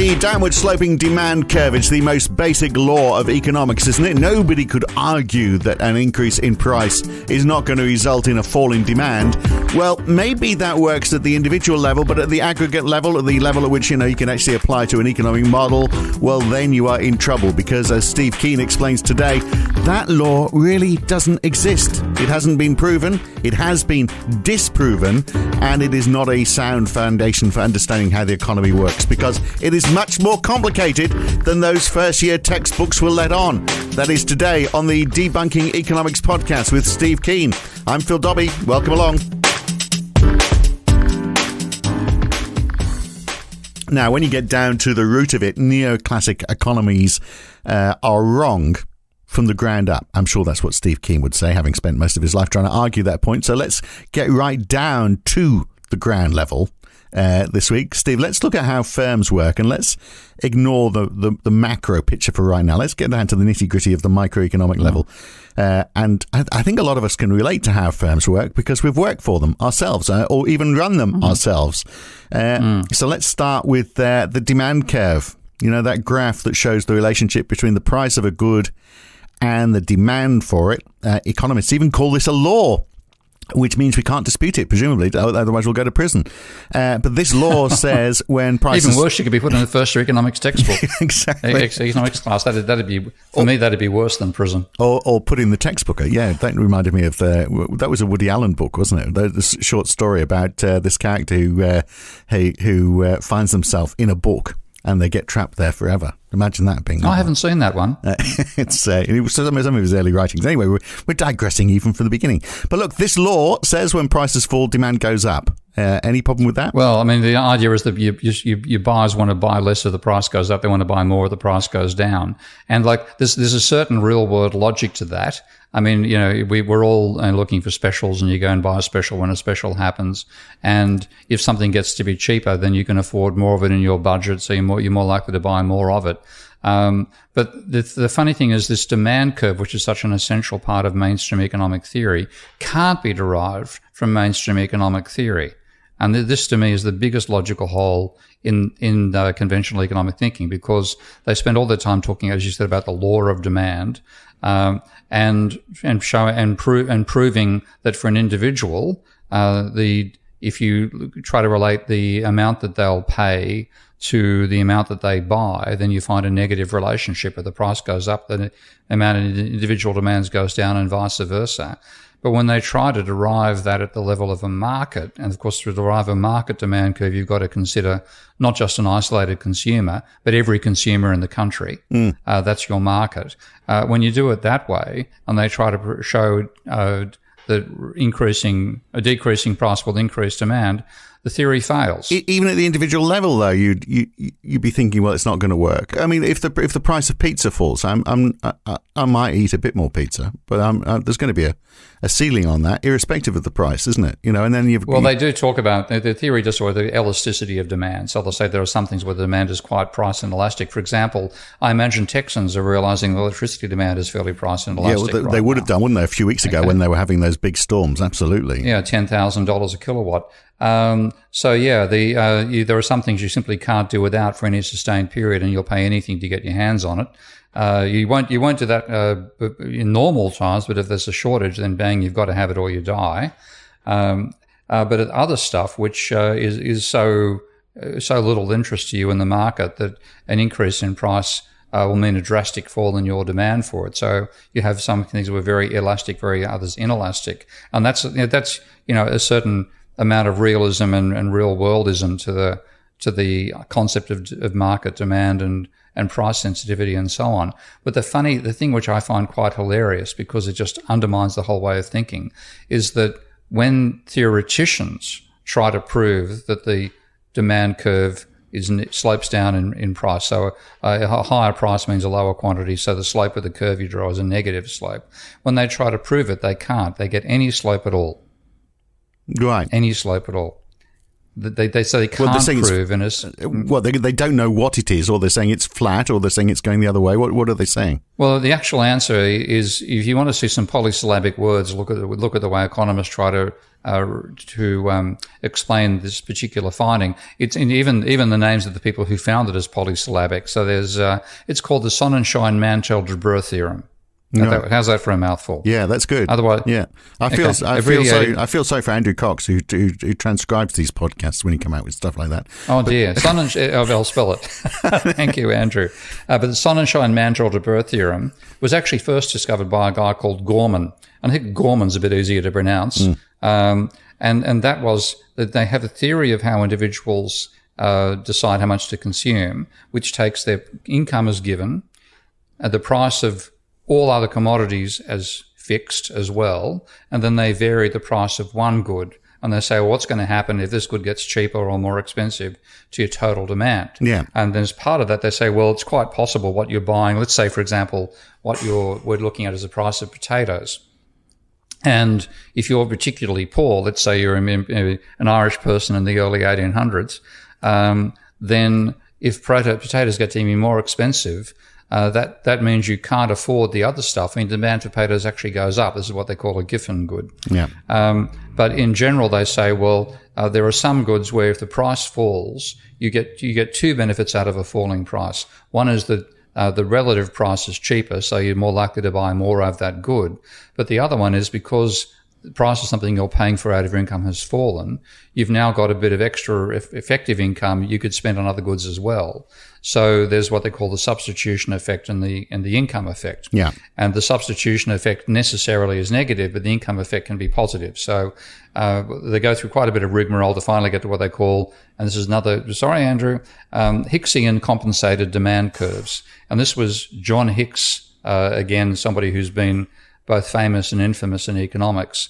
the downward sloping demand curve is the most basic law of economics, isn't it? Nobody could argue that an increase in price is not going to result in a fall in demand. Well, maybe that works at the individual level, but at the aggregate level, at the level at which, you can actually apply to an economic model, well, then you are in trouble because, as Steve Keen explains today, that law really doesn't exist. It hasn't been proven, it has been disproven, and it is not a sound foundation for understanding how the economy works because it is much more complicated than those first-year textbooks will let on. That is today on the Debunking Economics podcast with Steve Keen. I'm Phil Dobbie. Welcome along. Now, when you get down to the root of it, neoclassic economies are wrong from the ground up. I'm sure that's what Steve Keen would say, having spent most of his life trying to argue that point. So let's get right down to the ground level this week. Steve, let's look at how firms work and let's ignore the macro picture for right now. Let's get down to the nitty-gritty of the microeconomic level. And I think a lot of us can relate to how firms work because we've worked for them ourselves or even run them ourselves. So let's start with the demand curve. That graph that shows the relationship between the price of a good and the demand for it. Economists even call this a law, which means we can't dispute it, presumably, otherwise we'll go to prison. But this law says when prices... Even worse, you could be put in the first year economics textbook. Exactly. Economics class, that'd be, for me, that'd be worse than prison. Or put in the textbook. Yeah, that reminded me of that was a Woody Allen book, wasn't it? The short story about this character who finds himself in a book and they get trapped there forever. Imagine that being... I haven't seen that one. It was some of his early writings. Anyway, we're digressing even from the beginning. But look, this law says when prices fall, demand goes up. Any problem with that? Well, I mean, the idea is that you buyers want to buy less if the price goes up. They want to buy more if the price goes down. And there's a certain real world logic to that. I mean, we're all looking for specials, and you go and buy a special when a special happens. And if something gets to be cheaper, then you can afford more of it in your budget, so you're more likely to buy more of it. But the funny thing is this demand curve, which is such an essential part of mainstream economic theory, can't be derived from mainstream economic theory. And this, to me, is the biggest logical hole in conventional economic thinking, because they spend all their time talking, as you said, about the law of demand, and proving that for an individual, if you try to relate the amount that they'll pay to the amount that they buy, then you find a negative relationship. If the price goes up, the amount of individual demands goes down, and vice versa. But when they try to derive that at the level of a market, and of course to derive a market demand curve, you've got to consider not just an isolated consumer, but every consumer in the country. That's your market. When you do it that way, and they try to show that a decreasing price will increase demand, the theory fails. Even at the individual level, though, you'd be thinking, well, it's not going to work. I mean, if the price of pizza falls, I might eat a bit more pizza, but there's going to be a ceiling on that, irrespective of the price, isn't it? And then they do talk about the theory or the elasticity of demand. So they'll say there are some things where the demand is quite price inelastic. For example, I imagine Texans are realizing the electricity demand is fairly price inelastic. Yeah, they would have done, wouldn't they, a few weeks ago when they were having those big storms? Absolutely. Yeah, $10,000 a kilowatt. There are some things you simply can't do without for any sustained period, and you'll pay anything to get your hands on it. You won't do that in normal times, but if there's a shortage, then bang, you've got to have it or you die. But at other stuff, which is so little interest to you in the market, that an increase in price will mean a drastic fall in your demand for it. So you have some things that were very elastic, others inelastic, and that's a certain amount of realism and real worldism to the concept of market demand and price sensitivity and so on. But the thing which I find quite hilarious, because it just undermines the whole way of thinking, is that when theoreticians try to prove that the demand curve slopes down in price, so a higher price means a lower quantity, so the slope of the curve you draw is a negative slope. When they try to prove it, they can't. They get any slope at all. Right. Any slope at all. They say they can't prove in us. Well, they don't know what it is, or they're saying it's flat, or they're saying it's going the other way. What are they saying? Well, the actual answer is, if you want to see some polysyllabic words, look at the way economists try to to explain this particular finding. It's in even the names of the people who found it as polysyllabic. So there's it's called the Sonnerschein-Mantel-Debreu theorem. No. How's that for a mouthful? Yeah, that's good. Otherwise, yeah, I feel sorry for Andrew Cox who transcribes these podcasts when he come out with stuff like that. Oh dear, I'll spell it. Thank you, Andrew. But the Sonnerschein-Mantel-Debreu theorem was actually first discovered by a guy called Gorman. And I think Gorman's a bit easier to pronounce. And that was that they have a theory of how individuals decide how much to consume, which takes their income as given, the price of all other commodities as fixed as well, and then they vary the price of one good. And they say, well, what's going to happen if this good gets cheaper or more expensive to your total demand? Yeah. And then as part of that, they say, well, it's quite possible what you're buying. Let's say, for example, we're looking at is the price of potatoes. And if you're particularly poor, let's say you're an Irish person in the early 1800s, then if potatoes get to be more expensive, that means you can't afford the other stuff. I mean, demand for potatoes actually goes up. This is what they call a Giffen good. Yeah. But in general, they say, well, there are some goods where if the price falls, you get two benefits out of a falling price. One is that the relative price is cheaper, so you're more likely to buy more of that good. But the other one is because the price of something you're paying for out of your income has fallen, you've now got a bit of extra effective income you could spend on other goods as well. So there's what they call the substitution effect and the income effect. Yeah. And the substitution effect necessarily is negative, but the income effect can be positive. So they go through quite a bit of rigmarole to finally get to what they call, and this is another, sorry, Andrew, Hicksian compensated demand curves. And this was John Hicks, again, somebody who's been both famous and infamous in economics,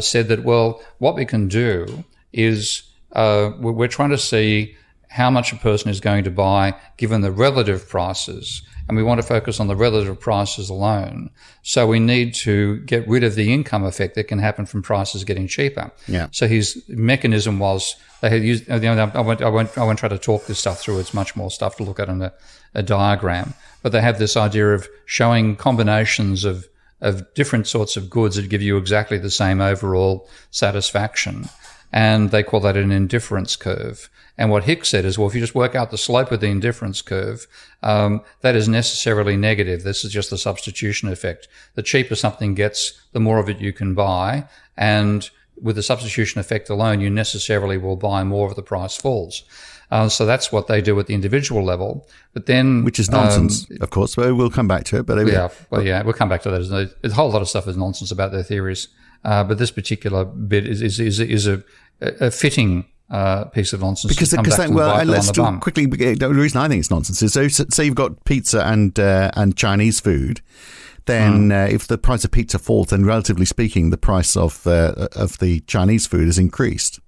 said that, well, what we can do is we're trying to see how much a person is going to buy given the relative prices, and we want to focus on the relative prices alone. So we need to get rid of the income effect that can happen from prices getting cheaper. Yeah. So his mechanism was they had used. I won't try to talk this stuff through. It's much more stuff to look at in a diagram. But they have this idea of showing combinations of different sorts of goods that give you exactly the same overall satisfaction. And they call that an indifference curve. And what Hicks said is, well, if you just work out the slope of the indifference curve, that is necessarily negative. This is just the substitution effect. The cheaper something gets, the more of it you can buy. And with the substitution effect alone, you necessarily will buy more if the price falls. So that's what they do at the individual level. But then, which is nonsense, of course. But we'll come back to it. But we'll come back to that. There's a whole lot of stuff is nonsense about their theories. But this particular bit is a fitting piece of nonsense. Because let's do quickly. The reason I think it's nonsense is so you've got pizza and Chinese food. Then if the price of pizza falls, then relatively speaking, the price of the Chinese food is increased.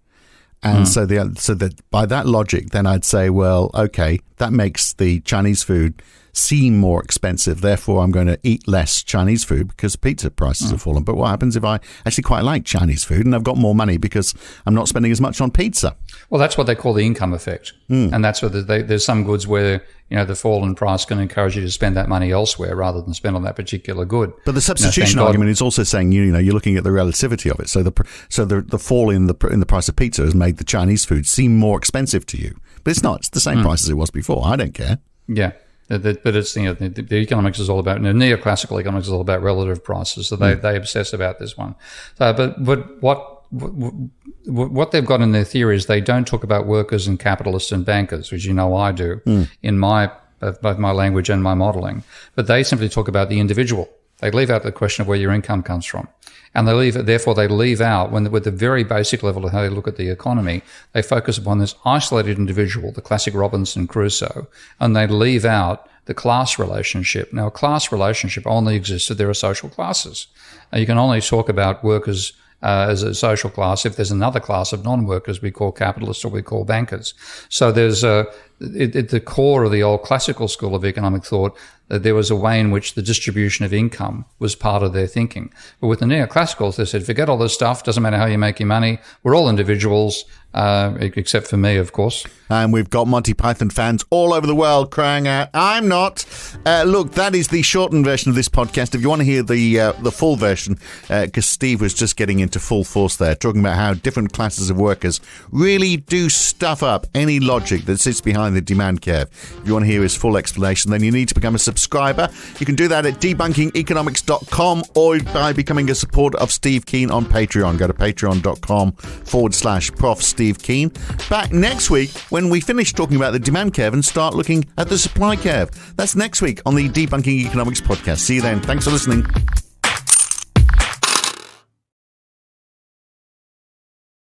And so that by that logic, then I'd say, well, okay, that makes the Chinese food seem more expensive. Therefore, I'm going to eat less Chinese food because pizza prices have fallen. But what happens if I actually quite like Chinese food and I've got more money because I'm not spending as much on pizza? Well, that's what they call the income effect. And that's what there's some goods where, the fall in price can encourage you to spend that money elsewhere rather than spend on that particular good. But the substitution argument is also saying, you're looking at the relativity of it. So the fall in the price of pizza has made the Chinese food seem more expensive to you. But it's not. It's the same price as it was before. I don't care. Yeah. But it's the economics is all about neoclassical economics is all about relative prices, so they obsess about this one. But what they've got in their theory is they don't talk about workers and capitalists and bankers, which I do in both my language and my modeling. But they simply talk about the individual. They leave out the question of where your income comes from. And they leave out, with the very basic level of how they look at the economy, they focus upon this isolated individual, the classic Robinson Crusoe, and they leave out the class relationship. Now, a class relationship only exists if there are social classes. You can only talk about workers as a social class if there's another class of non-workers we call capitalists or we call bankers. So there's at the core of the old classical school of economic thought, there was a way in which the distribution of income was part of their thinking. But with the neoclassicals, they said, forget all this stuff. Doesn't matter how you make your money. We're all individuals, except for me, of course. And we've got Monty Python fans all over the world crying out, I'm not. Look, that is the shortened version of this podcast. If you want to hear the full version, because Steve was just getting into full force there, talking about how different classes of workers really do stuff up any logic that sits behind the demand curve. If you want to hear his full explanation, then you need to become a subscriber. You can do that at debunkingeconomics.com or by becoming a supporter of Steve Keen on Patreon. Go to patreon.com/Prof. Steve Keen. Back next week when we finish talking about the demand curve and start looking at the supply curve. That's next week on the Debunking Economics podcast. See you then. Thanks for listening.